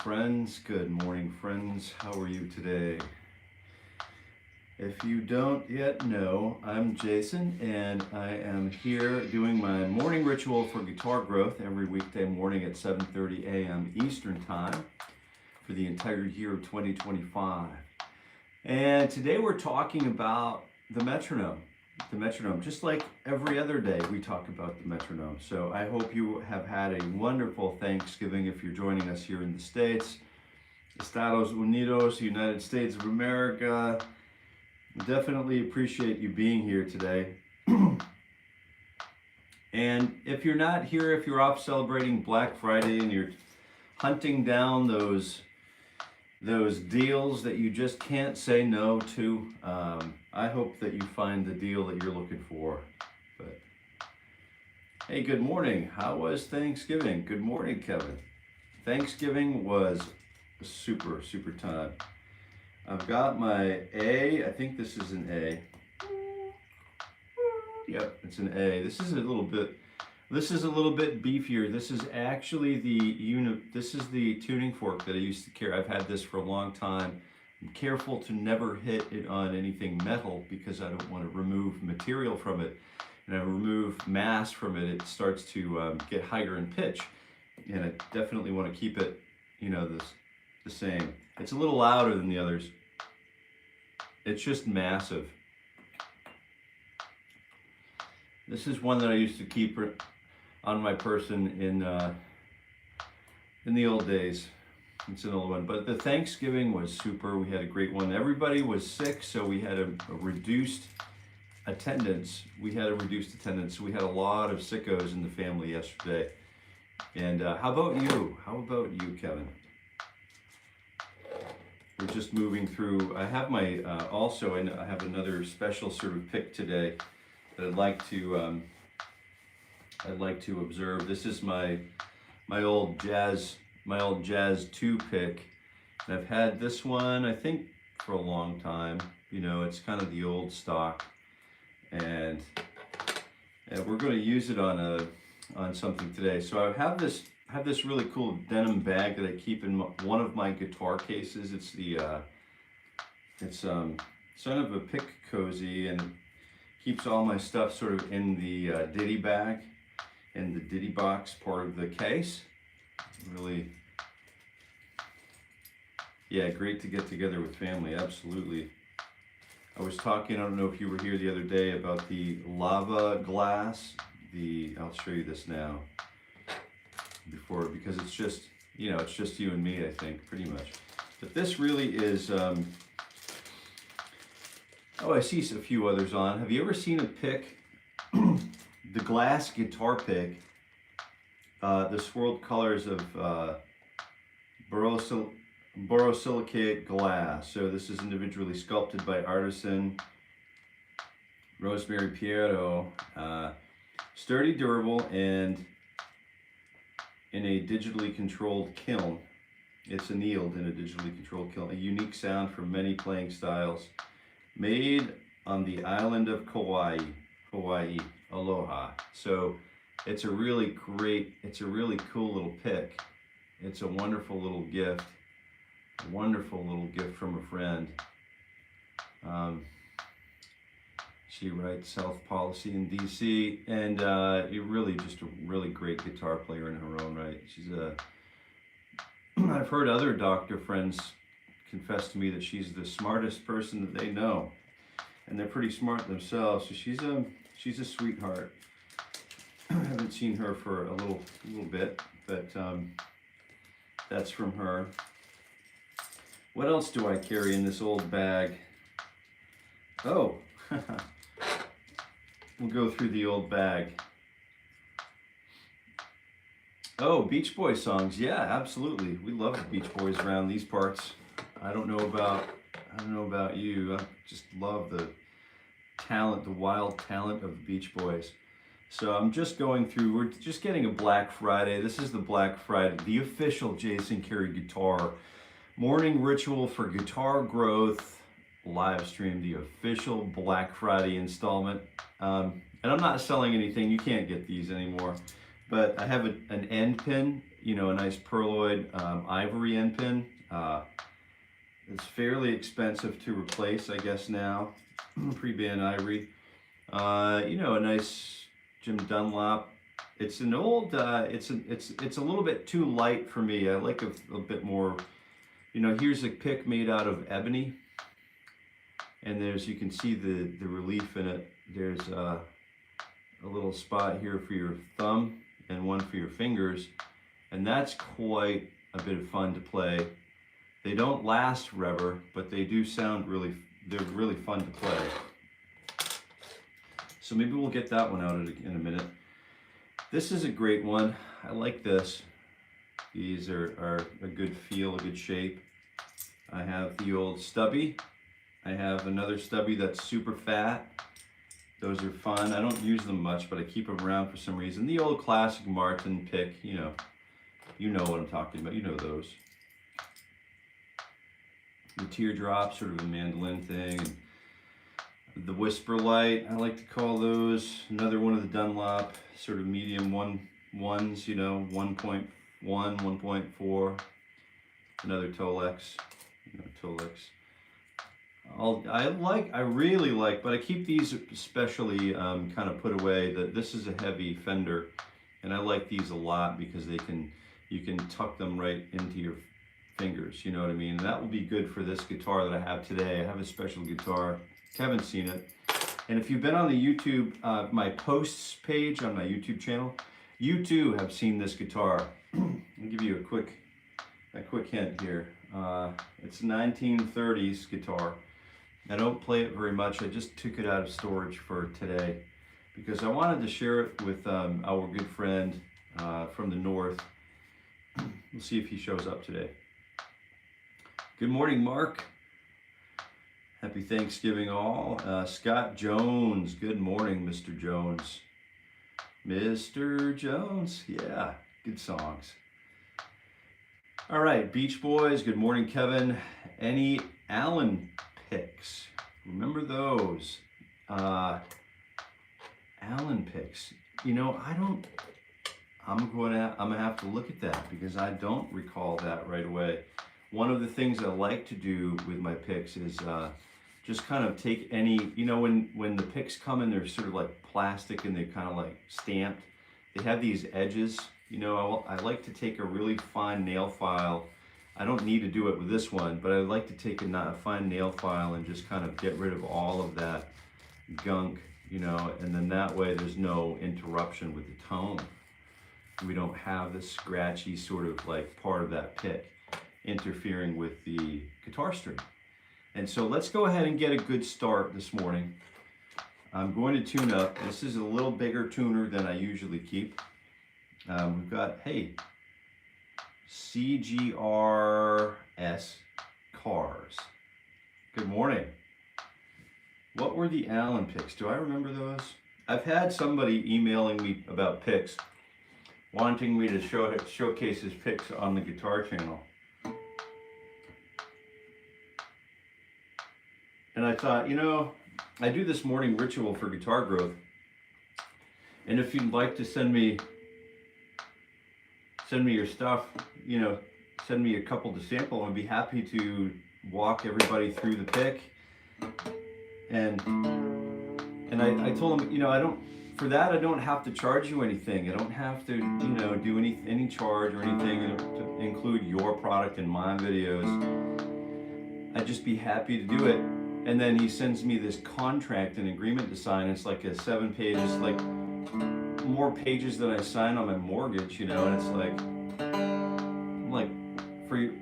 friends. Good morning, friends. How are you today? If you don't yet know, I'm Jason, and I am here doing my morning ritual for guitar growth every weekday morning at 7:30 a.m. Eastern Time for the entire year of 2025. And today we're talking about the metronome. The metronome, just like every other day we talk about the metronome. So I hope you have had a wonderful Thanksgiving if you're joining us here in the States. Estados Unidos, United States of America. Definitely appreciate you being here today. And if you're not here, if you're off celebrating Black Friday and you're hunting down those deals that you just can't say no to, I hope that you find the deal that you're looking for. But hey, good morning. How was Thanksgiving? Good morning, Kevin. Thanksgiving was a super time. I've got my A. I think this is an A. Yep, it's an A. This is a little bit beefier. This is actually this is the tuning fork that I used to carry. I've had this for a long time. I'm careful to never hit it on anything metal because I don't want to remove material from it. And I remove mass from it, it starts to get higher in pitch. And I definitely want to keep it, the same. It's a little louder than the others. It's just massive. This is one that I used to keep on my person in the old days. It's an old one, but the Thanksgiving was super. We had a great one. Everybody was sick, so we had a reduced attendance. We had a lot of sickos in the family yesterday. And how about you? How about you, Kevin? We're just moving through. I have my I have another special sort of pick today that I'd like to observe. This is my old jazz 2 pick. And I've had this one, I think, for a long time. It's kind of the old stock, and we're going to use it on something today. So I have this really cool denim bag that I keep in one of my guitar cases. It's sort of a pick cozy and keeps all my stuff sort of in the ditty bag, in the ditty box part of the case. Really, yeah, great to get together with family, absolutely. I was talking, I don't know if you were here the other day, about the lava glass. I'll show you this now, because it's just, it's just you and me, I think, pretty much. But this really is, I see a few others on. Have you ever seen a pick, the glass guitar pick, the swirled colors of borosilicate glass? So this is individually sculpted by artisan Rosemary Piero. Sturdy, durable, and in a digitally controlled kiln. It's annealed in a digitally controlled kiln. A unique sound for many playing styles. Made on the island of Kauai. Aloha. So it's a really cool little pick. It's a wonderful little gift. From a friend. She writes health policy in DC, and you're really just a really great guitar player in her own right. I've heard other doctor friends confess to me that she's the smartest person that they know, and they're pretty smart themselves. So she's a sweetheart. I haven't seen her for a little bit, but that's from her. What else do I carry in this old bag? Oh. We'll go through the old bag. Oh, Beach Boys songs. Yeah, absolutely. We love the Beach Boys around these parts. I don't know about you. I just love the wild talent of the Beach Boys. So I'm just going through, we're just getting a Black Friday. This is the Black Friday, the official Jason Carey Guitar morning ritual for guitar growth live stream, the official Black Friday installment. And I'm not selling anything. You can't get these anymore. But I have an end pin. a nice pearloid ivory end pin. It's fairly expensive to replace, I guess now. Pre-band ivory. A nice Jim Dunlop. It's an old. It's a little bit too light for me. I like a bit more. Here's a pick made out of ebony, and you can see the relief in it. There's a little spot here for your thumb and one for your fingers, and that's quite a bit of fun to play. They don't last forever, but they do sound they're really fun to play. So maybe we'll get that one out in a minute. This is a great one. I like this. These are a good feel, a good shape. I have the old stubby. I have another stubby that's super fat. Those are fun. I don't use them much, but I keep them around for some reason. The old classic Martin pick, you know what I'm talking about. You know those. The teardrop, sort of a mandolin thing. And the whisper light, I like to call those. Another one of the Dunlop, sort of medium ones, 1.1, 1.4. Another Tolex, Tolex. I really like, but I keep these especially kind of put away. This is a heavy Fender, and I like these a lot because you can tuck them right into your fingers, you know what I mean? And that will be good for this guitar that I have today. I have a special guitar. Haven't seen it. And if you've been on the YouTube, my posts page on my YouTube channel, you too have seen this guitar. I'll give you a quick hint here. It's a 1930s guitar. I don't play it very much. I just took it out of storage for today because I wanted to share it with our good friend from the north. We'll see if he shows up today. Good morning, Mark. Happy Thanksgiving all. Scott Jones, good morning, Mr. Jones. Mr. Jones, yeah, good songs. All right, Beach Boys, good morning, Kevin. Any Allen picks? Remember those? Allen picks. I'm gonna have to look at that because I don't recall that right away. One of the things I like to do with my picks is just kind of take any, when the picks come in, they're sort of like plastic and they're kind of like stamped. They have these edges. I like to take a really fine nail file. I don't need to do it with this one, but I like to take a fine nail file and just kind of get rid of all of that gunk, and then that way there's no interruption with the tone. We don't have this scratchy sort of like part of that pick interfering with the guitar string. And so let's go ahead and get a good start this morning. I'm going to tune up. This is a little bigger tuner than I usually keep. We've got, CGRS Cars. Good morning. What were the Allen picks? Do I remember those? I've had somebody emailing me about picks, wanting me to showcase his picks on the guitar channel. And I thought, I do this morning ritual for guitar growth. And if you'd like to send me your stuff, send me a couple to sample. I'd be happy to walk everybody through the pick. And I told him, I don't have to charge you anything. I don't have to, do any charge or anything to include your product in my videos. I'd just be happy to do it. And then he sends me this contract and agreement to sign. It's like 7 pages, like more pages than I sign on my mortgage, and it's like for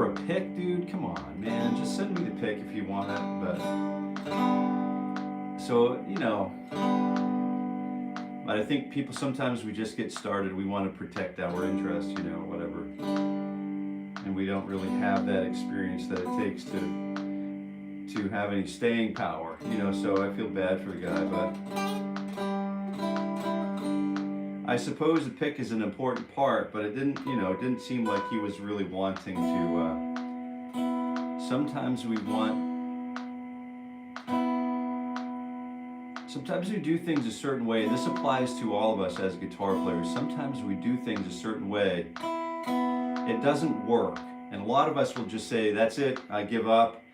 a pick, dude, come on, man, just send me the pick if you want it. But so, but I think people, sometimes we just get started, we want to protect our interest, whatever, and we don't really have that experience that it takes to have any staying power, so I feel bad for the guy, but I suppose the pick is an important part, but it didn't seem like he was really wanting to, sometimes we want Sometimes we do things a certain way, and this applies to all of us as guitar players. Sometimes we do things a certain way, it doesn't work. And a lot of us will just say, that's it, I give up.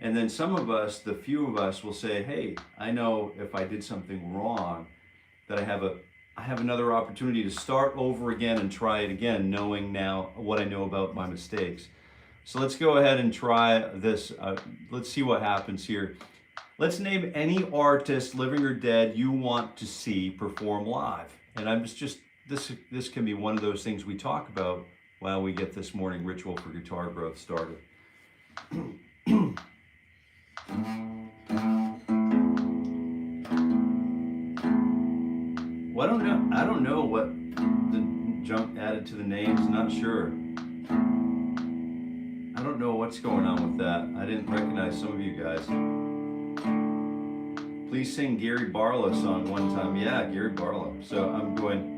And then some of us, the few of us, will say, hey, I know if I did something wrong, that I have another opportunity to start over again and try it again, knowing now what I know about my mistakes. So let's go ahead and try this. Let's see what happens here. Let's name any artist, living or dead, you want to see perform live. And I'm just this can be one of those things we talk about while we get this morning ritual for guitar growth started. Well, I don't know what the jump added to the names, not sure. I don't know what's going on with that. I didn't recognize some of you guys. Please sing Gary Barlow song one time. Yeah, Gary Barlow. So I'm going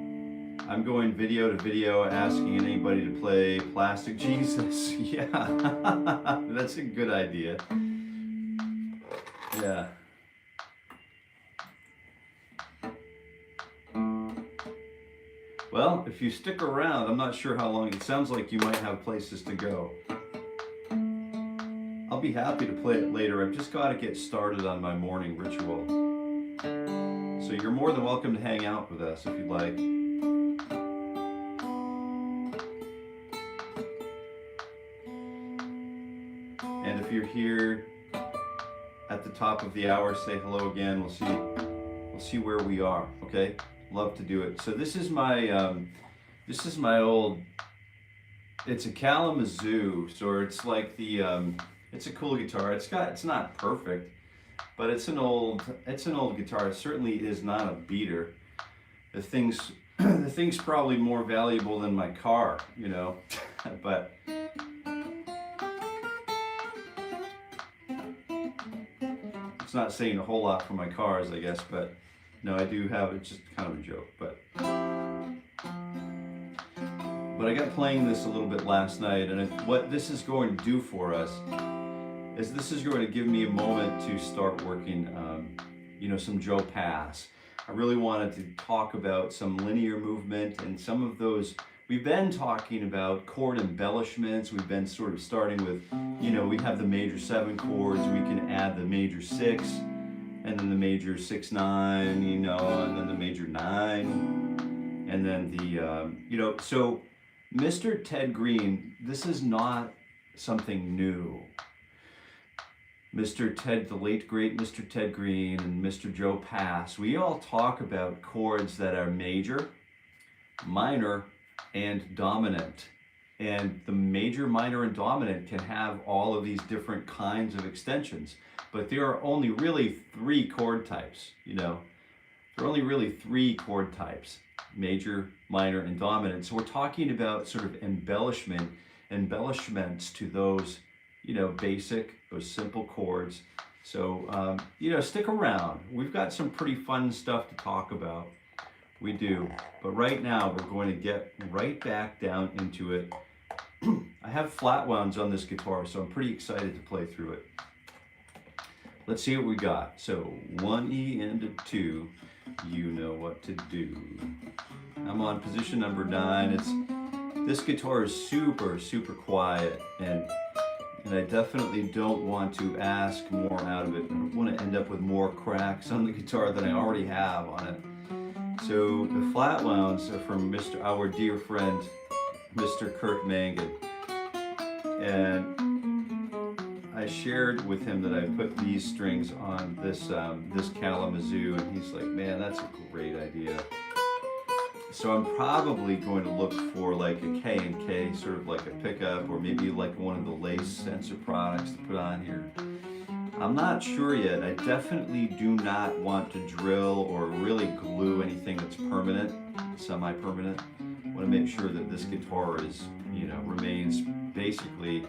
video to video, asking anybody to play Plastic Jesus. Yeah, that's a good idea. Yeah. Well, if you stick around, I'm not sure how long. It sounds like you might have places to go. I'll be happy to play it later. I've just got to get started on my morning ritual. So you're more than welcome to hang out with us if you'd like. And if you're here at the top of the hour, say hello again. We'll see where we are, okay? Love to do it. So this is my old, it's a Kalamazoo, so it's like the it's a cool guitar. It's not perfect, but it's an old guitar. It certainly is not a beater. The thing's probably more valuable than my car, you know. But it's not saying a whole lot for my cars, I guess, but no, I do have, it's just kind of a joke, but I got playing this a little bit last night, and what this is going to do for us is this is going to give me a moment to start working, you know, some Joe Pass. I really wanted to talk about some linear movement and some of those. We've been talking about chord embellishments. We've been sort of starting with, you know, we have the major 7 chords, we can add the major 6, and then the major 6-9, you know, and then the major 9, and then the, you know, so Mr. Ted Greene, this is not something new. The late great Mr. Ted Greene and Mr. Joe Pass, we all talk about chords that are major, minor, and dominant. And the major, minor, and dominant can have all of these different kinds of extensions. But there are only really 3 chord types, you know. There are only really 3 chord types, major, minor, and dominant. So we're talking about sort of embellishments to those, you know, those simple chords. So, you know, stick around. We've got some pretty fun stuff to talk about. We do. But right now, we're going to get right back down into it. I have flat wounds on this guitar, so I'm pretty excited to play through it. Let's see what we got. So 1 E and a 2, you know what to do. I'm on position number 9. This guitar is super, super quiet, and I definitely don't want to ask more out of it. I don't want to end up with more cracks on the guitar than I already have on it. So the flat wounds are from our dear friend, Mr. Kurt Mangan. And I shared with him that I put these strings on this Kalamazoo, and he's like, man, that's a great idea. So I'm probably going to look for like a K&K, sort of like a pickup, or maybe like one of the lace sensor products to put on here. I'm not sure yet. I definitely do not want to drill or really glue anything that's permanent, semi-permanent. I want to make sure that this guitar is, you know, remains basically,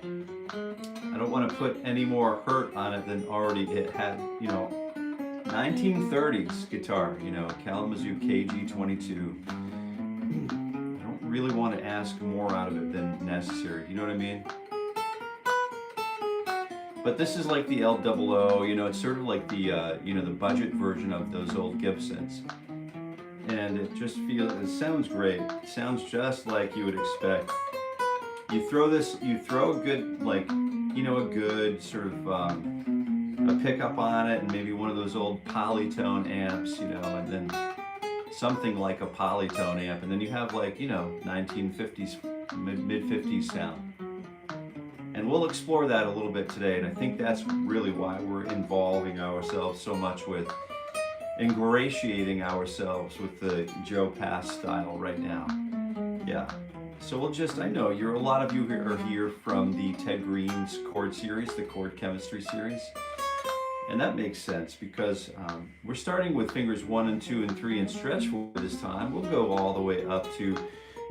I don't want to put any more hurt on it than already it had, you know, 1930s guitar, you know, Kalamazoo KG-22. I don't really want to ask more out of it than necessary, you know what I mean? But this is like the L00, you know, it's sort of like the, you know, the budget version of those old Gibsons. And it just feels, it sounds great. It sounds just like you would expect. You throw a good, like, you know, a good sort of a pickup on it, and maybe one of those old polytone amps, you know, and then something like a polytone amp, and then you have, like, you know, 1950s, mid-50s sound. And we'll explore that a little bit today, and I think that's really why we're involving ourselves so much with ingratiating ourselves with the Joe Pass style right now. Yeah. So we'll just, I know a lot of you are here from the Ted Greene's chord series, the chord chemistry series. And that makes sense because we're starting with fingers 1 and 2 and 3 and stretch for this time. We'll go all the way up to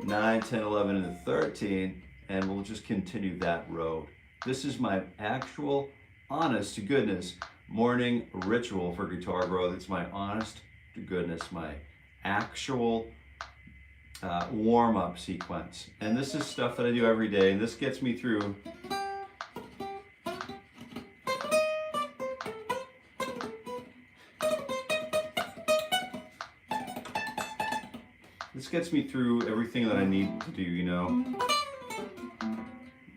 9, 10, 11, and 13, and we'll just continue that road. This is my actual, honest to goodness, morning ritual for guitar growth. It's my honest to goodness, my actual warm-up sequence. And this is stuff that I do every day, and this gets me through everything that I need to do, you know.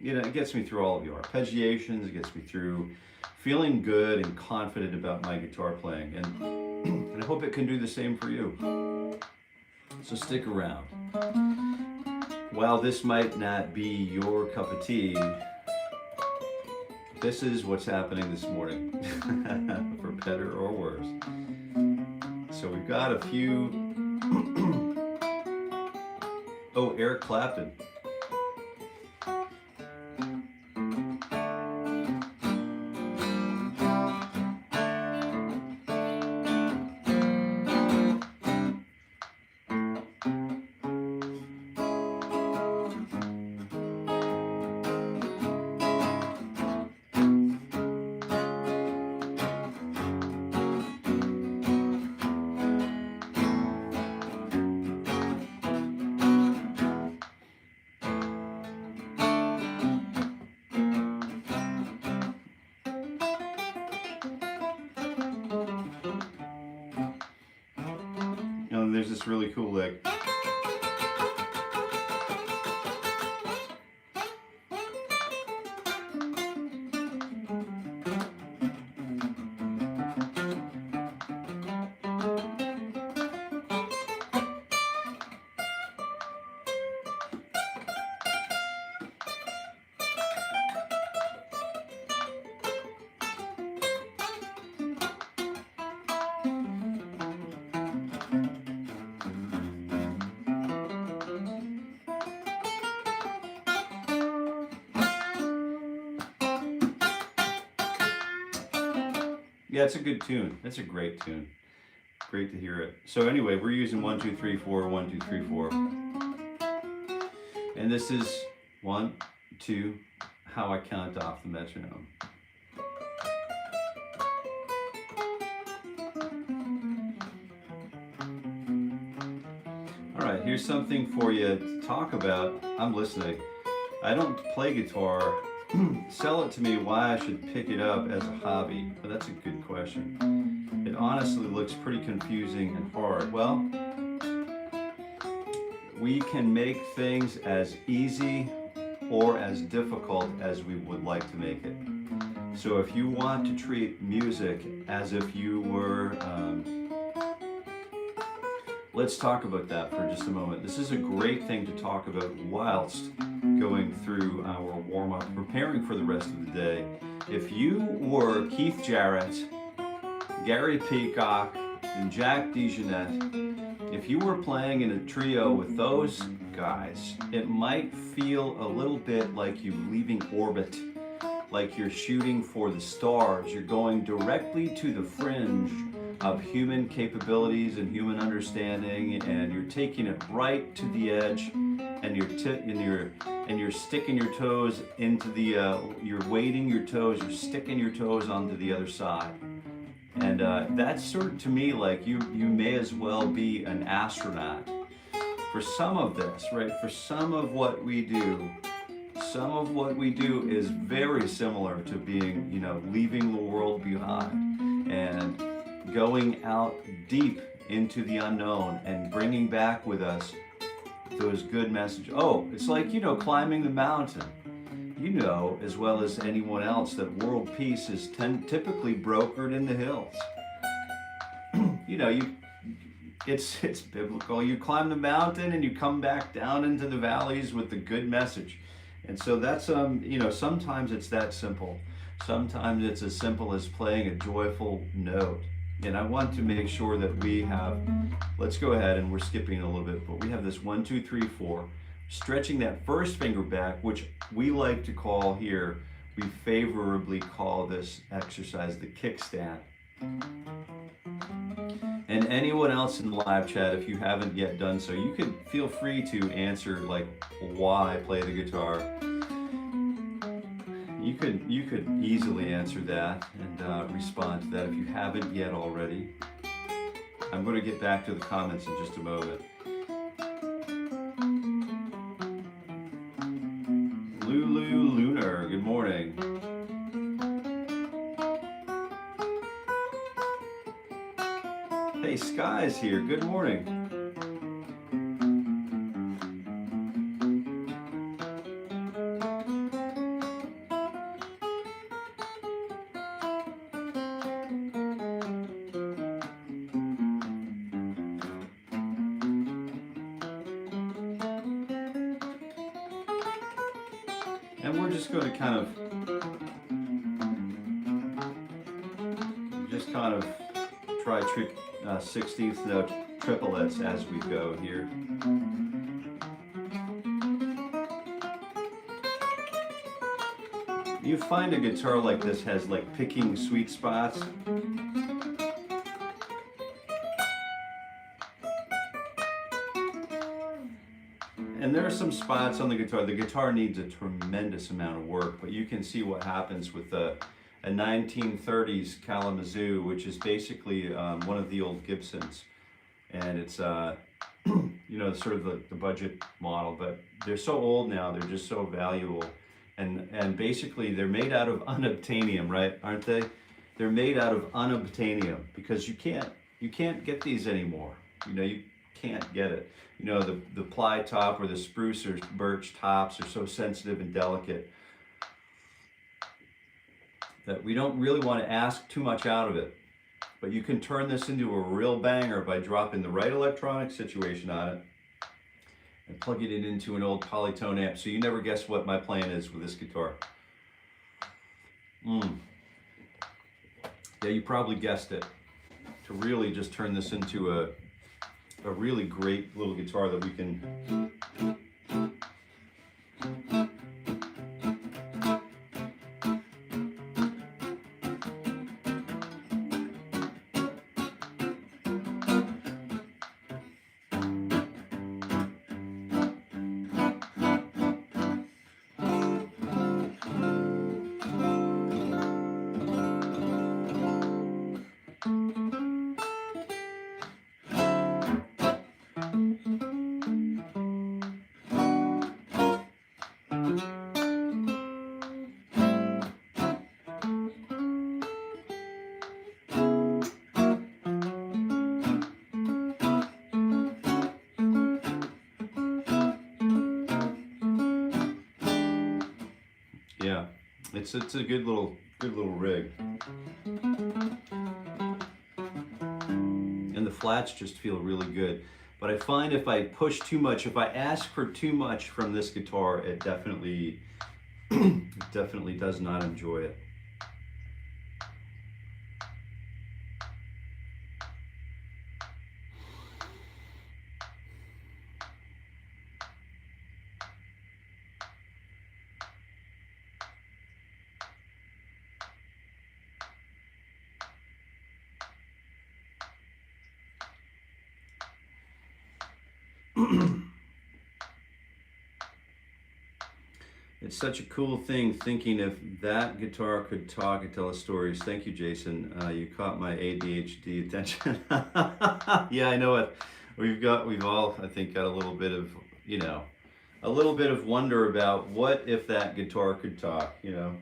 You know, it gets me through all of your arpeggiations, it gets me through feeling good and confident about my guitar playing, and I hope it can do the same for you. So stick around. While this might not be your cup of tea, this is what's happening this morning, for better or worse. So we've got a few, oh, Eric Clapton. There's this really cool lick. Yeah, it's a good tune. It's a great tune. Great to hear it. So anyway, we're using 1, 2, 3, 4, 1, 2, 3, 4. And this is 1, 2, how I count off the metronome. All right, here's something for you to talk about. I'm listening. I don't play guitar. Sell it to me why I should pick it up as a hobby. But that's a good question. It honestly looks pretty confusing and hard. Well, we can make things as easy or as difficult as we would like to make it. So if you want to treat music as if you were, let's talk about that for just a moment. This is a great thing to talk about whilst going through our warm-up, preparing for the rest of the day. If you were Keith Jarrett, Gary Peacock, and Jack DeJohnette, if you were playing in a trio with those guys, it might feel a little bit like you're leaving orbit, like you're shooting for the stars. You're going directly to the fringe of human capabilities and human understanding, and you're taking it right to the edge, and you're sticking your toes into the, you're weighting your toes, you're sticking your toes onto the other side. And that's sort of, to me, like you may as well be an astronaut. For some of this, right, for some of what we do, some of what we do is very similar to being, leaving the world behind and going out deep into the unknown and bringing back with us those good messages. Oh, it's like, climbing the mountain. You know as well as anyone else that world peace is typically brokered in the hills. It's biblical. You climb the mountain and you come back down into the valleys with the good message. And so that's, sometimes it's that simple. Sometimes it's as simple as playing a joyful note. And I want to make sure that we have, let's go ahead, and we're skipping a little bit, but we have this 1, 2, 3, 4, stretching that first finger back, which we like to call here, we favorably call this exercise the kickstand. And anyone else in the live chat, if you haven't yet done so, you can feel free to answer like why play the guitar. You could easily answer that and respond to that if you haven't yet already. I'm going to get back to the comments in just a moment. Lulu Lunar, good morning. Hey, Sky's here, good morning. And we're just going to kind of try 16th note triplets as we go here. You find a guitar like this has like picking sweet spots. And there are some spots on the guitar. The guitar needs a tremendous amount of work, but you can see what happens with a 1930s Kalamazoo, which is basically one of the old Gibsons. And it's, sort of the budget model, but they're so old now, they're just so valuable. And basically they're made out of unobtainium, right? Aren't they? They're made out of unobtainium because you can't get these anymore. You can't get it. The ply top or the spruce or birch tops are so sensitive and delicate that we don't really want to ask too much out of it. But you can turn this into a real banger by dropping the right electronic situation on it and plugging it into an old polytone amp. So you never guess what my plan is with this guitar. Yeah, you probably guessed it. To really just turn this into a really great little guitar that we can It's a good little rig. And the flats just feel really good. But I find if I push too much, if I ask for too much from this guitar, it definitely does not enjoy it. It's such a cool thing thinking if that guitar could talk and tell us stories. Thank you, Jason. You caught my ADHD attention. Yeah, I know it. We've all, I think, got a little bit of, a little bit of wonder about what if that guitar could talk, you know.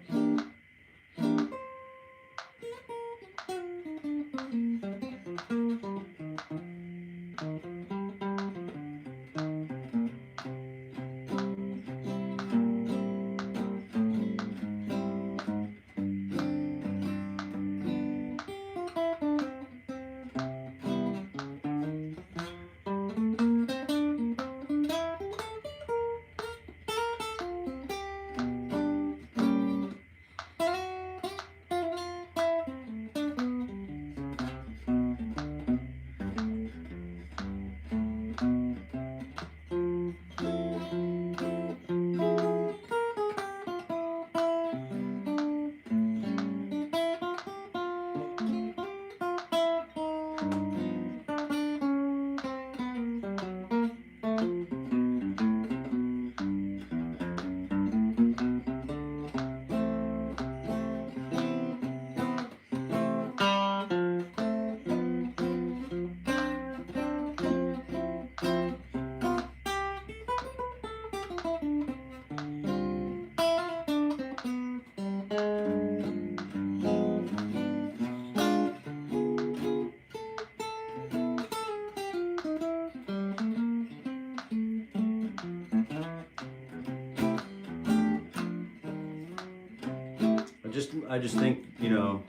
I just think, you know,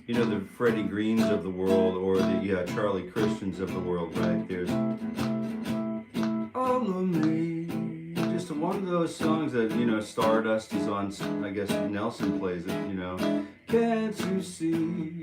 the Freddie Greenes of the world, or the Charlie Christians of the world, right? There's All of Me, just one of those songs that, you know, Stardust is on. I guess Nelson plays it, you know. Can't you see?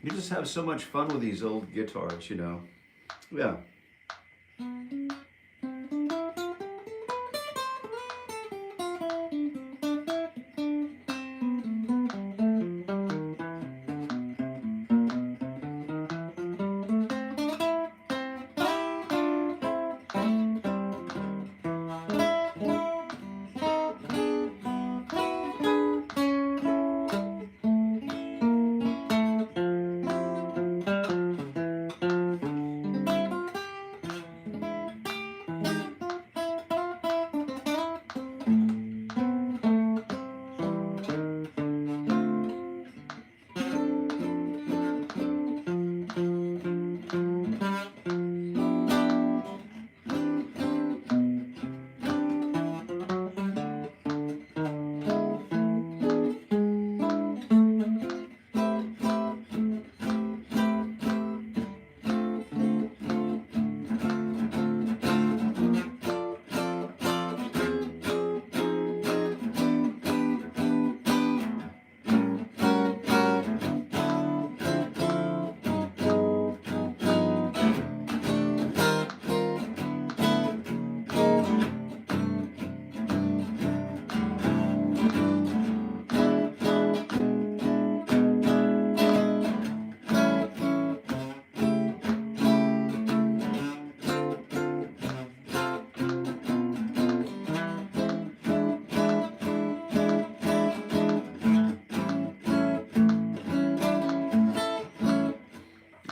You just have so much fun with these old guitars, you know. Yeah.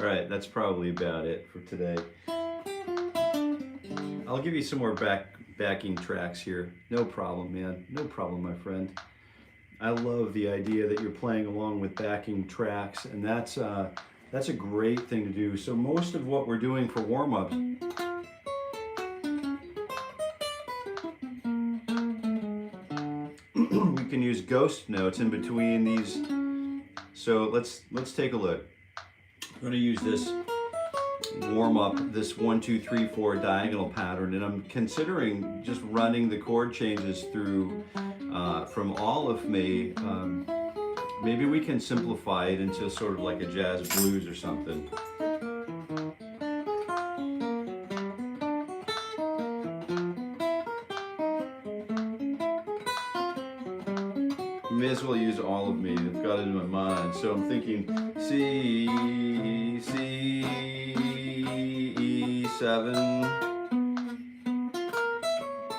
Alright, that's probably about it for today. I'll give you some more backing tracks here. No problem, man. No problem, my friend. I love the idea that you're playing along with backing tracks, and that's a great thing to do. So most of what we're doing for warm-ups ghost notes in between these. So let's take a look. I'm going to use this warm up, this 1, 2, 3, 4 diagonal pattern, and I'm considering just running the chord changes through from all of me. Maybe we can simplify it into sort of like a jazz blues or something. May as well use all of me. I've got it in my mind. So I'm thinking C, C, E7,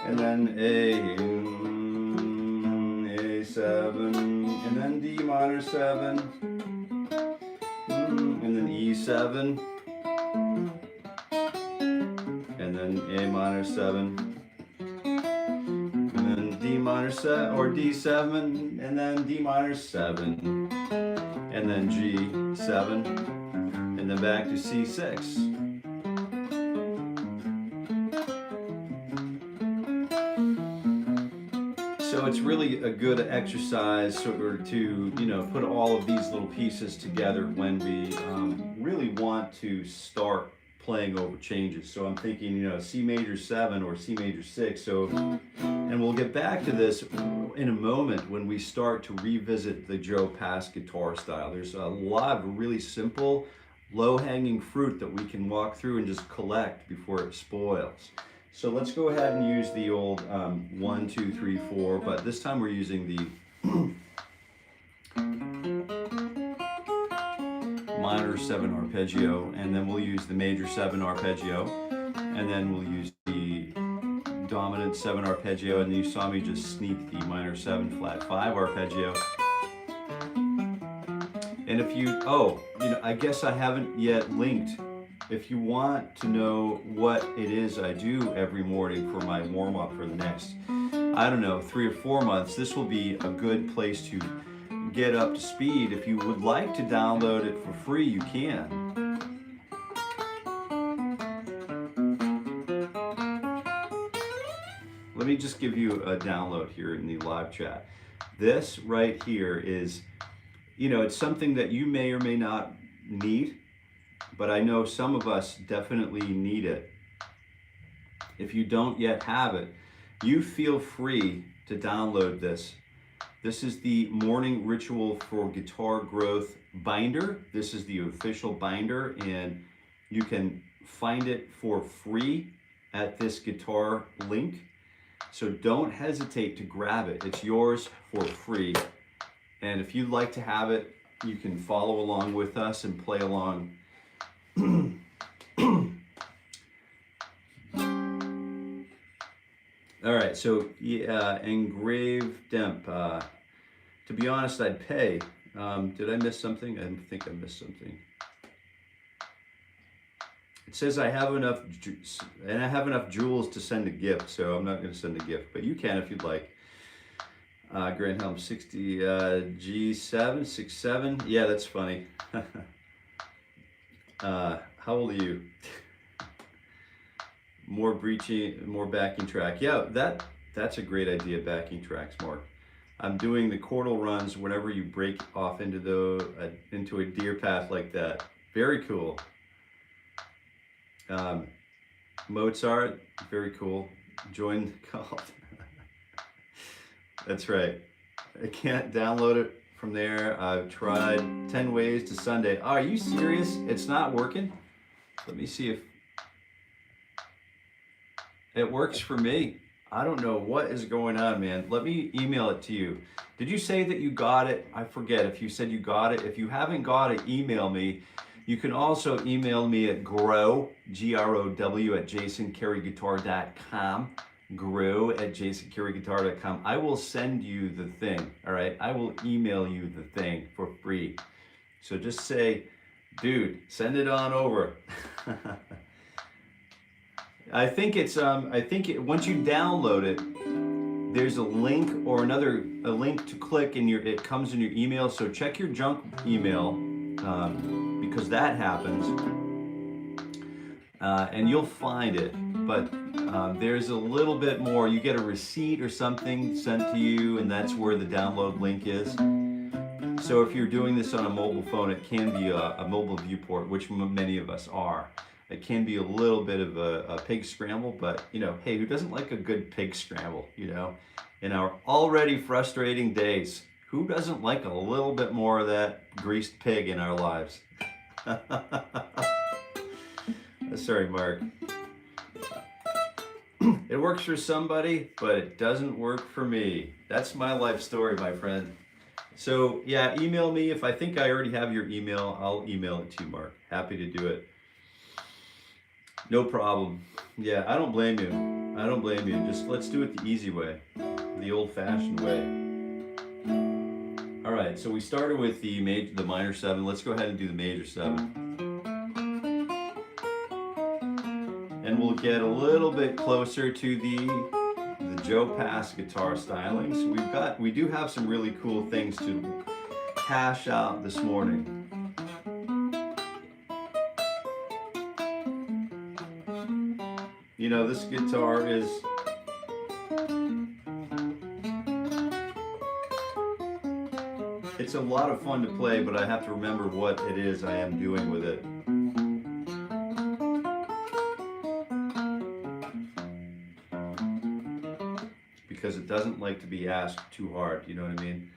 and then A7, and then D minor 7, and then E7, and then A minor 7. D minor 7 or D7, and then D minor 7, and then G7, and then back to C6. So it's really a good exercise sort of to, you know, put all of these little pieces together when we really want to start playing over changes. So I'm thinking, you know, C major 7 or C major 6. So, and we'll get back to this in a moment when we start to revisit the Joe Pass guitar style. There's a lot of really simple, low-hanging fruit that we can walk through and just collect before it spoils. So let's go ahead and use the old 1, 2, 3, 4, but this time we're using the minor 7 arpeggio, and then we'll use the major 7 arpeggio, and then we'll use the dominant 7 arpeggio, and you saw me just sneak the minor 7 flat 5 arpeggio. And if you, I guess I haven't yet linked. If you want to know what it is I do every morning for my warm-up for the next, I don't know, 3 or 4 months, this will be a good place to get up to speed. If you would like to download it for free, you can. Let me just give you a download here in the live chat. This right here is, you know, it's something that you may or may not need, but I know some of us definitely need it. If you don't yet have it, you feel free to download this. This is the Morning Ritual for Guitar Growth binder. This is the official binder, and you can find it for free at this guitar link. So don't hesitate to grab it. It's yours for free. And if you'd like to have it, you can follow along with us and play along. All right, so yeah, engraved demp. To be honest, I'd pay. Did I miss something? I think I missed something. It says I have enough, and I have enough jewels to send a gift, so I'm not going to send a gift, but you can if you'd like. Grand Helm 60 G7 67. Yeah, that's funny. How old are you? More breeching, more backing track. Yeah, that's a great idea. Backing tracks, Mark. I'm doing the chordal runs whenever you break off into a deer path like that. Very cool. Mozart, very cool. Join the cult. That's right. I can't download it from there. I've tried 10 ways to Sunday. Oh, are you serious? It's not working? Let me see if it works for me. I don't know what is going on, man. Let me email it to you. Did you say that you got it? I forget if you said you got it. If you haven't got it, email me. You can also email me at grow, G-R-O-W, at jasoncareyguitar.com. Grow at jasoncareyguitar.com. I will send you the thing, all right? I will email you the thing for free. So just say, dude, send it on over. I think it's once you download it, there's a link or a link to click and it comes in your email. So check your junk email because that happens, and you'll find it. But There's a little bit more. You get a receipt or something sent to you, and that's where the download link is. So if you're doing this on a mobile phone, it can be a mobile viewport, which many of us are. It can be a little bit of a pig scramble, but you know, hey, who doesn't like a good pig scramble, you know? In our already frustrating days, who doesn't like a little bit more of that greased pig in our lives? Sorry, Mark. It works for somebody, but it doesn't work for me. That's my life story, my friend. So yeah, email me. If I think I already have your email, I'll email it to you, Mark. Happy to do it. No problem. Yeah, I don't blame you. I don't blame you. Just let's do it the easy way, the old-fashioned way. All right, so we started with the minor 7. Let's go ahead and do the major 7. And we'll get a little bit closer to the Joe Pass guitar stylings. We do have some really cool things to hash out this morning. You know, this guitar is it's a lot of fun to play, but I have to remember what it is I am doing with it. Because it doesn't like to be asked too hard, you know what I mean?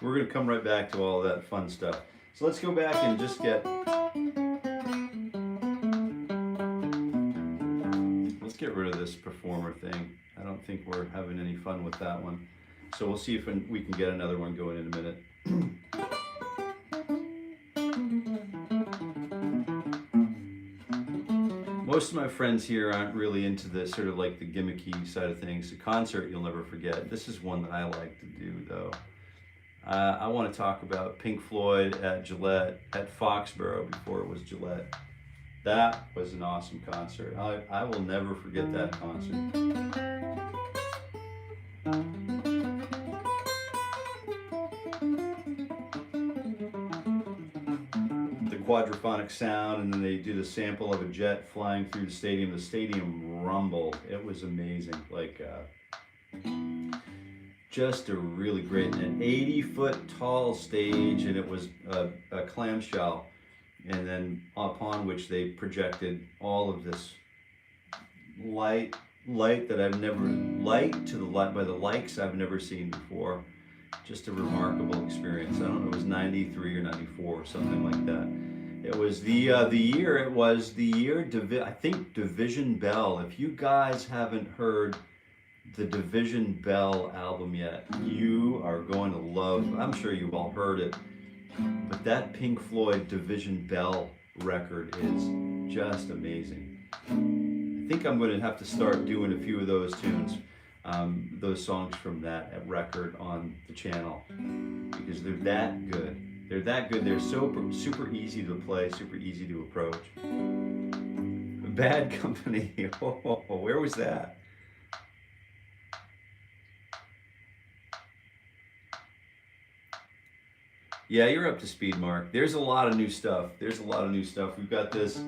We're going to come right back to all that fun stuff. So let's go back and just let's get rid of this performer thing. I don't think we're having any fun with that one. So we'll see if we can get another one going in a minute. Most of my friends here aren't really into the sort of like the gimmicky side of things. The concert you'll never forget. This is one that I like to do though. I want to talk about Pink Floyd at Gillette, at Foxborough before it was Gillette. That was an awesome concert. I will never forget that concert. The quadraphonic sound, and then they do the sample of a jet flying through the stadium. The stadium rumbled. It was amazing. Like, just a really great, an 80-foot tall stage, and it was a clamshell, and then upon which they projected all of this light that I've never, by the likes I've never seen before. Just a remarkable experience. I don't know, it was 93 or 94 or something like that. It was the year, I think Division Bell. If you guys haven't heard the Division Bell album yet, you are going to love, I'm sure you've all heard it, but that Pink Floyd Division Bell record is just amazing. I think I'm going to have to start doing a few of those tunes, those songs from that record on the channel, because they're that good. They're that good. They're super easy to play, super easy to approach. Bad Company. Oh, where was that? Yeah, you're up to speed, Mark. There's a lot of new stuff. We've got this.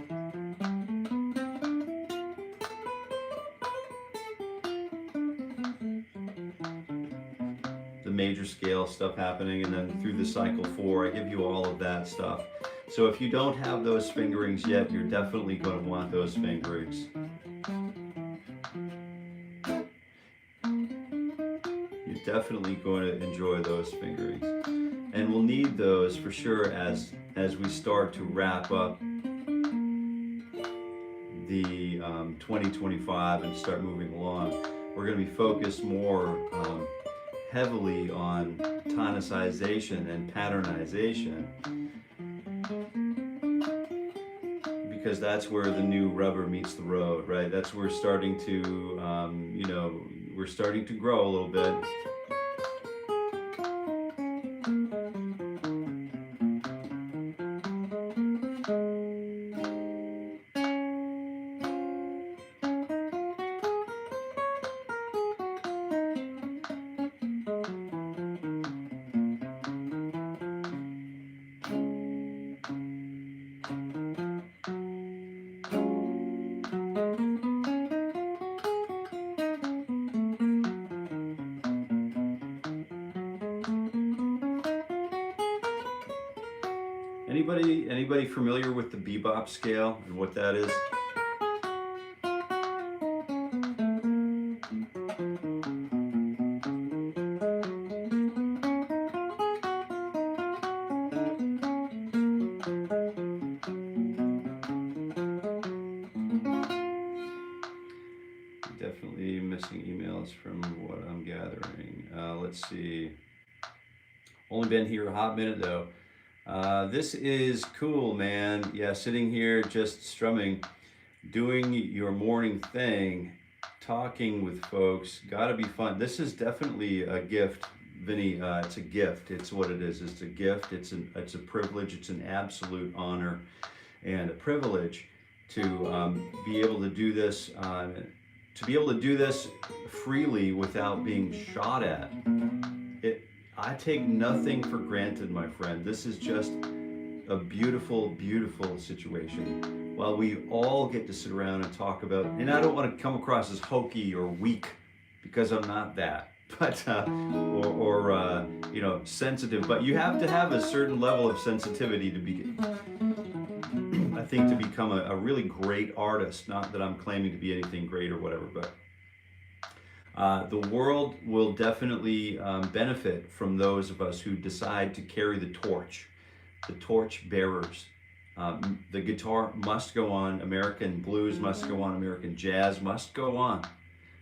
The major scale stuff happening, and then through the cycle 4, I give you all of that stuff. So if you don't have those fingerings yet, you're definitely going to want those fingerings. You're definitely going to enjoy those fingerings. And we'll need those for sure as we start to wrap up the 2025 and start moving along. we're going to be focused more heavily on tonicization and patternization, because that's where the new rubber meets the road, right? That's where we're starting to, you know, we're starting to grow a little bit. Anybody familiar with the bebop scale and what that is? Definitely missing emails from what I'm gathering. Let's see. Only been here a hot minute though. This is cool, man. Yeah, sitting here just strumming, doing your morning thing, talking with folks. Gotta be fun. This is definitely a gift, Vinny. It's a gift. It's what it is. It's a gift. It's a privilege. It's an absolute honor and a privilege to be able to do this. To be able to do this freely without being shot at. I take nothing for granted, my friend. This is just a beautiful, beautiful situation. While we all get to sit around and talk about, and I don't want to come across as hokey or weak, because I'm not that, but you know, sensitive. But you have to have a certain level of sensitivity to be, I think, to become a really great artist. Not that I'm claiming to be anything great or whatever, but the world will definitely benefit from those of us who decide to carry the torch bearers. The guitar must go on, American blues must go on, American jazz must go on.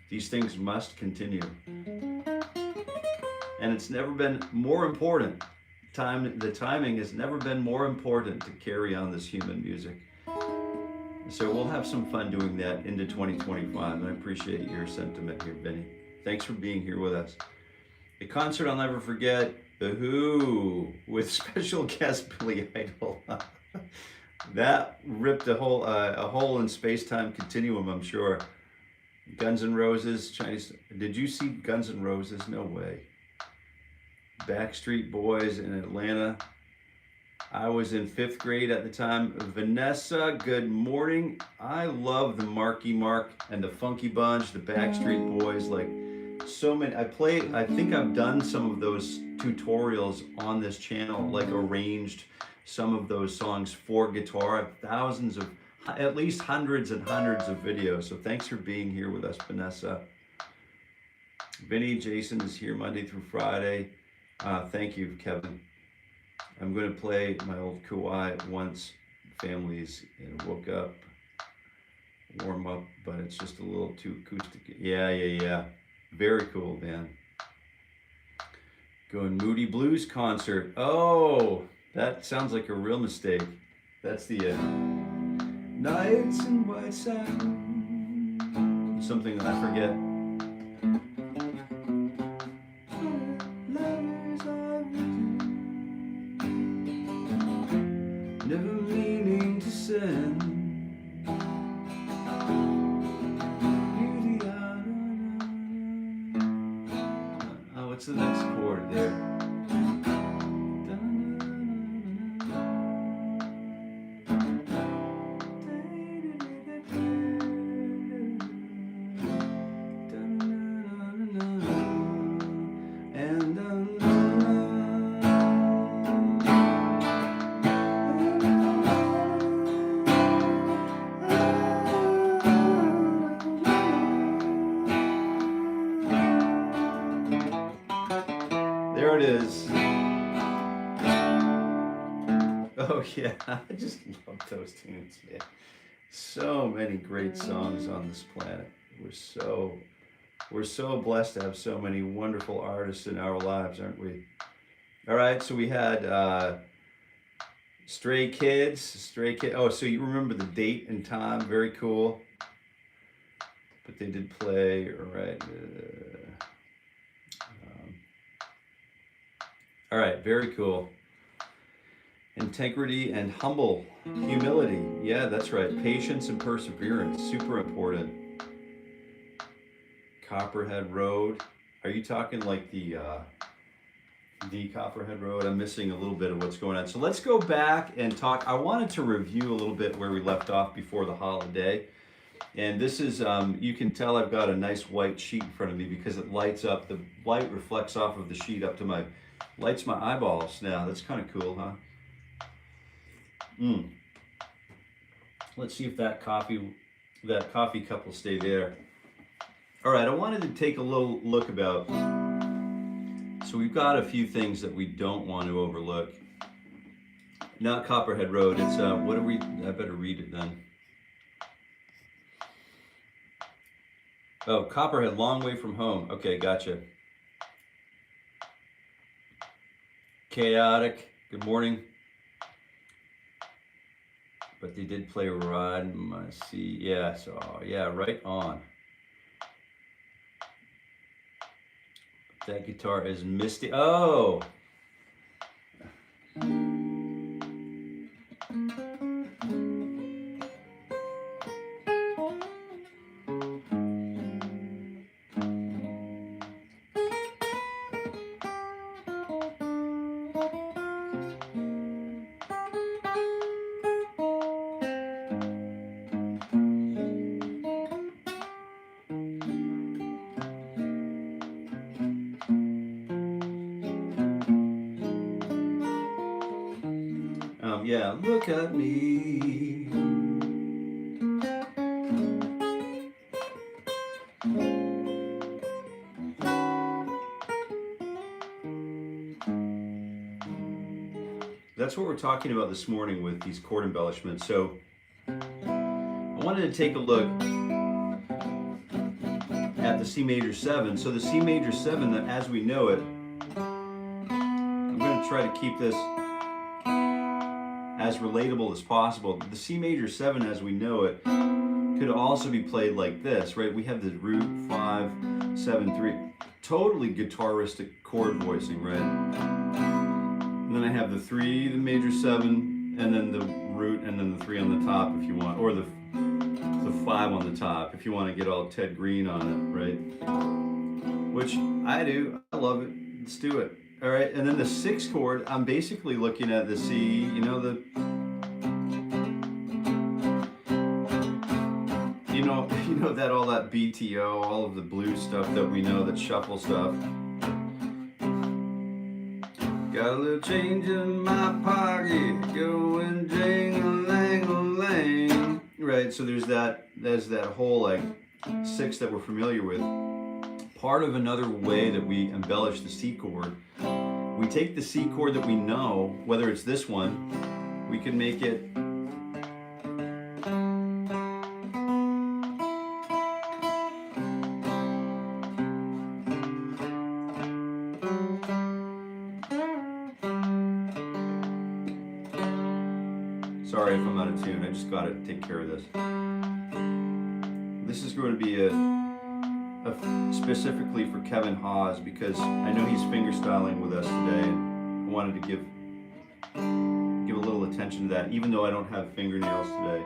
These things must continue. And it's never been more important. The timing has never been more important to carry on this human music. So we'll have some fun doing that into 2025, and I appreciate your sentiment here, Vinny. Thanks for being here with us. A concert I'll never forget, The Who, with special guest Billy Idol. That ripped a hole in space-time continuum, I'm sure. Guns N' Roses, Chinese. Did you see Guns N' Roses? No way. Backstreet Boys in Atlanta. I was in 5th grade at the time. Vanessa, good morning. I love the Marky Mark and the Funky Bunch, the Backstreet Boys, like so many. I think I've done some of those tutorials on this channel, like arranged some of those songs for guitar. I have thousands of, at least hundreds and hundreds of videos. So thanks for being here with us, Vanessa. Vinny, Jason is here Monday through Friday. Thank you, Kevin. I'm going to play my old Kauai once families woke up, warm up, but it's just a little too acoustic. Yeah. Very cool, man. Going Moody Blues concert. Oh, that sounds like a real mistake. That's the Nights in White Sand. Something that I forget. Never meaning to send. Oh, what's the next chord there? There it is. Oh yeah, I just love those tunes, man. So many great songs on this planet. We're so We're so blessed to have so many wonderful artists in our lives, aren't we? All right, so we had Stray Kids. Oh, so you remember the date and time? Very cool. But they did play, all right. All right, very cool. Integrity and humble humility. Yeah, that's right. Patience and perseverance, super important. Copperhead Road. Are you talking like the Copperhead Road? I'm missing a little bit of what's going on. So let's go back and talk. I wanted to review a little bit where we left off before the holiday. And this is, you can tell I've got a nice white sheet in front of me because it lights up. The light reflects off of the sheet up to lights my eyeballs now. That's kind of cool, huh? Let's see if that coffee cup will stay there. All right, I wanted to take a little look about, so we've got a few things that we don't want to overlook. Not Copperhead Road, it's, I better read it then. Oh, Copperhead, Long Way From Home. Okay, gotcha. Chaotic, good morning. But they did play Ride My Sea. Yeah, so, yeah, right on. That guitar is misty. Oh! Yeah, look at me. That's what we're talking about this morning with these chord embellishments. So I wanted to take a look at the C major 7. So the C major 7, that as we know it, I'm going to try to keep this as relatable as possible. The C major 7 as we know it could also be played like this, right? We have the root 5, 7, 3, totally guitaristic chord voicing, right? And then I have the 3, the major 7, and then the root, and then the 3 on the top if you want, or the 5 on the top if you want to get all Ted Greene on it, right? Which I do, I love it, let's do it. All right, and then the 6th chord, I'm basically looking at the C, you know that all that BTO, all of the blues stuff that we know, that shuffle stuff. Got a little change in my pocket, going jing-a-lang-a-lang. Right, so there's that whole like 6 that we're familiar with. Part of another way that we embellish the C chord, we take the C chord that we know, whether it's this one, we can make it sorry if I'm out of tune, I just got to take care of this. This is going to be specifically for Kevin Hawes because I know he's fingerstyling with us today, and I wanted to give a little attention to that, even though I don't have fingernails today.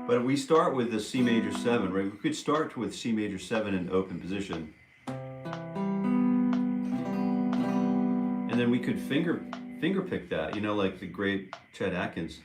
But we start with the C major 7, right? We could start with C major 7 in open position, and then we could finger pick that, you know, like the great Chet Atkins.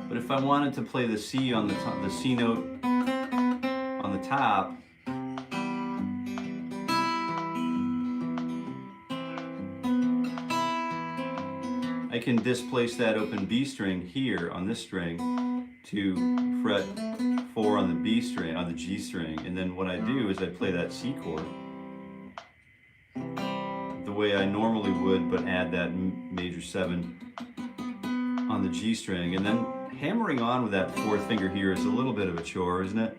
But if I wanted to play the C on the top, the C note on the top, I can displace that open B string here on this string to fret 4 on the B string, on the G string, and then what I do is I play that C chord the way I normally would, but add that major 7 on the G string, and then hammering on with that 4th finger here is a little bit of a chore, isn't it?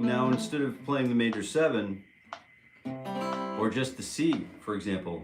Now, instead of playing the major 7, or just the C, for example,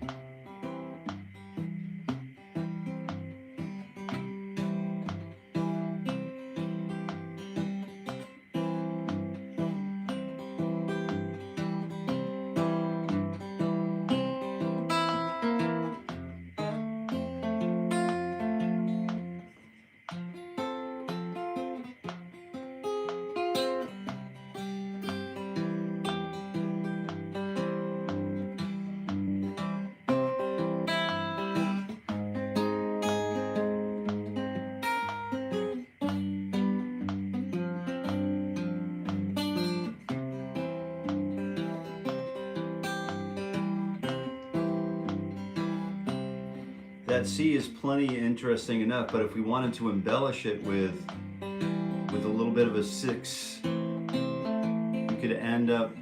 that C is plenty interesting enough, but if we wanted to embellish it with a little bit of a 6, we could end up,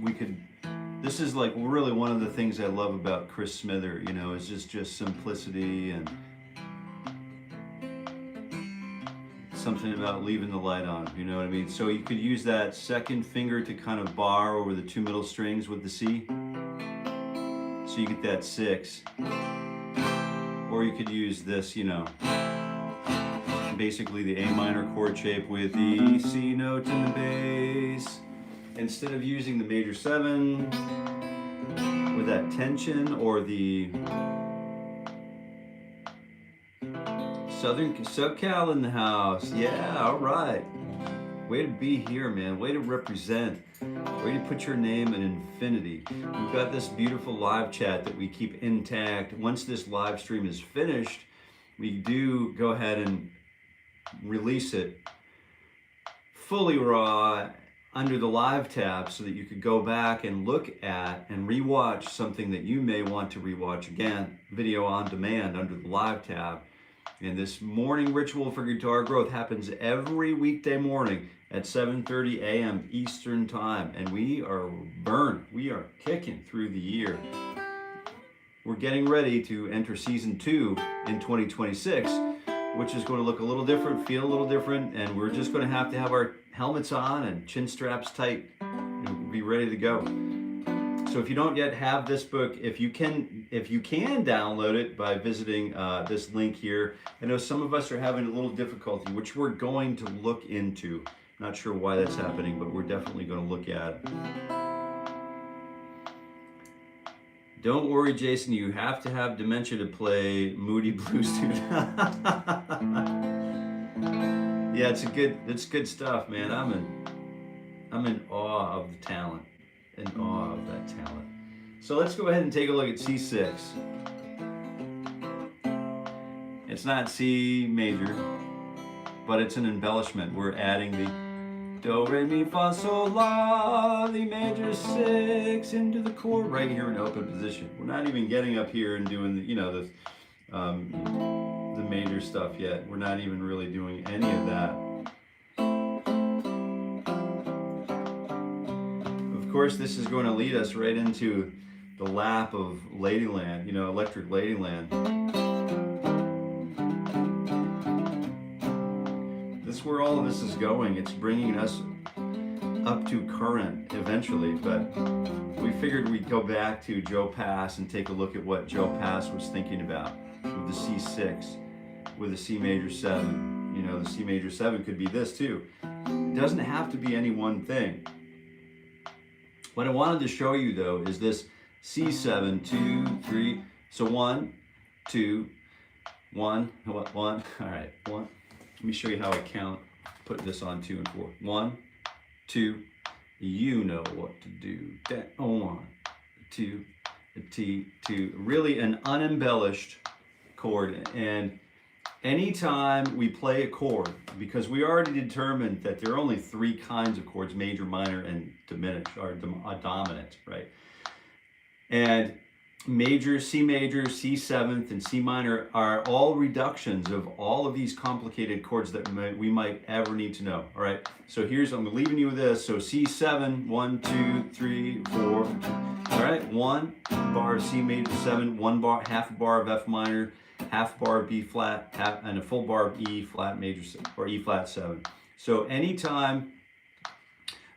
this is like really one of the things I love about Chris Smither, you know, is just simplicity and something about leaving the light on, you know what I mean? So you could use that 2nd finger to kind of bar over the 2 middle strings with the C, so you get that 6. Or you could use this, you know, basically the A minor chord shape with the C note in the bass. Instead of using the major 7 with that tension, or the Southern SoCal in the house. Yeah, all right. Way to be here, man. Way to represent. Way to put your name in infinity. We've got this beautiful live chat that we keep intact. Once this live stream is finished, we do go ahead and release it fully raw under the live tab, so that you could go back and look at and rewatch something that you may want to rewatch again, video on demand under the live tab. And this morning ritual for guitar growth happens every weekday morning at 7:30 a.m. Eastern Time, and we are burned. We are kicking through the year. We're getting ready to enter season 2 in 2026, which is going to look a little different, feel a little different, and we're just going to have our helmets on and chin straps tight and be ready to go. So if you don't yet have this book, if you can download it by visiting this link here. I know some of us are having a little difficulty, which we're going to look into. Not sure why that's happening, but we're definitely going to look at it. Don't worry, Jason, you have to have dementia to play Moody Blues Dude. Yeah, it's good stuff, man. I'm in awe of the talent. In awe of that talent. So let's go ahead and take a look at C6. It's not C major, but it's an embellishment. We're adding the Do, Re, Mi, Fa, Sol, La, the major 6 into the chord right here in open position. We're not even getting up here and doing the, you know, the major stuff yet. We're not even really doing any of that. Of course, this is going to lead us right into the lap of Ladyland, you know, Electric Ladyland. This is where all of this is going. It's bringing us up to current eventually, but we figured we'd go back to Joe Pass and take a look at what Joe Pass was thinking about with the C6, with the C major 7. You know, the C major 7 could be this too. It doesn't have to be any one thing. What I wanted to show you though is this C7, 2, 3. So 1, 2, 1, 1. All right, 1. Let me show you how I count. Put this on 2 and 4. 1, 2. You know what to do. 1, 2, T, 2. Really an unembellished chord. And anytime we play a chord, because we already determined that there are only 3 kinds of chords: major, minor, and diminished, or dominant, right? And major, C major, C seventh, and C minor are all reductions of all of these complicated chords that we might ever need to know. All right, so I'm leaving you with this. So C7, 1, 2, 3, 4. All right, 1 bar of C major 7, 1 bar, half a bar of F minor, half bar of B flat, and a full bar of E flat major, or E flat 7. So anytime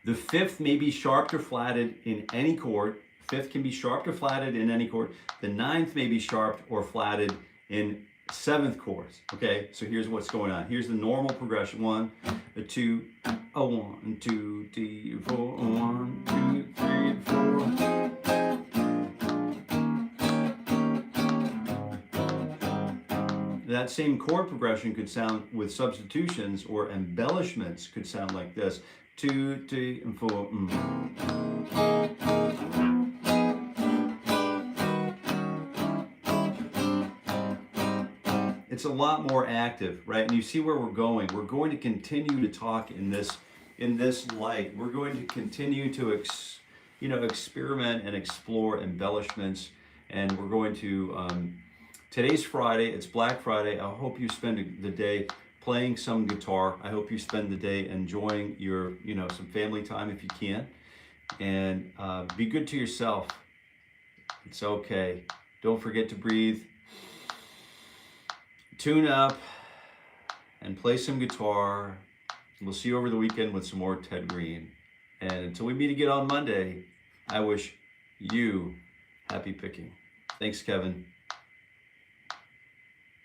the 5th may be sharped or flatted in any chord. 5th can be sharped or flatted in any chord. The 9th may be sharped or flatted in 7th chords. Okay, so here's what's going on. Here's the normal progression: 1, 2, 1, 2, 3, 4, 1, 2, 3, 4. That same chord progression could sound, with substitutions or embellishments, could sound like this: 2, 3, and 4. It's a lot more active, right? And you see where we're going. We're going to continue to talk in this light. We're going to continue to experiment and explore embellishments, and we're going to today's Friday. It's Black Friday. I hope you spend the day playing some guitar. I hope you spend the day enjoying your some family time if you can, and be good to yourself. It's okay. Don't forget to breathe. Tune up and play some guitar. We'll see you over the weekend with some more Ted Greene. And until we meet again on Monday, I wish you happy picking. Thanks, Kevin.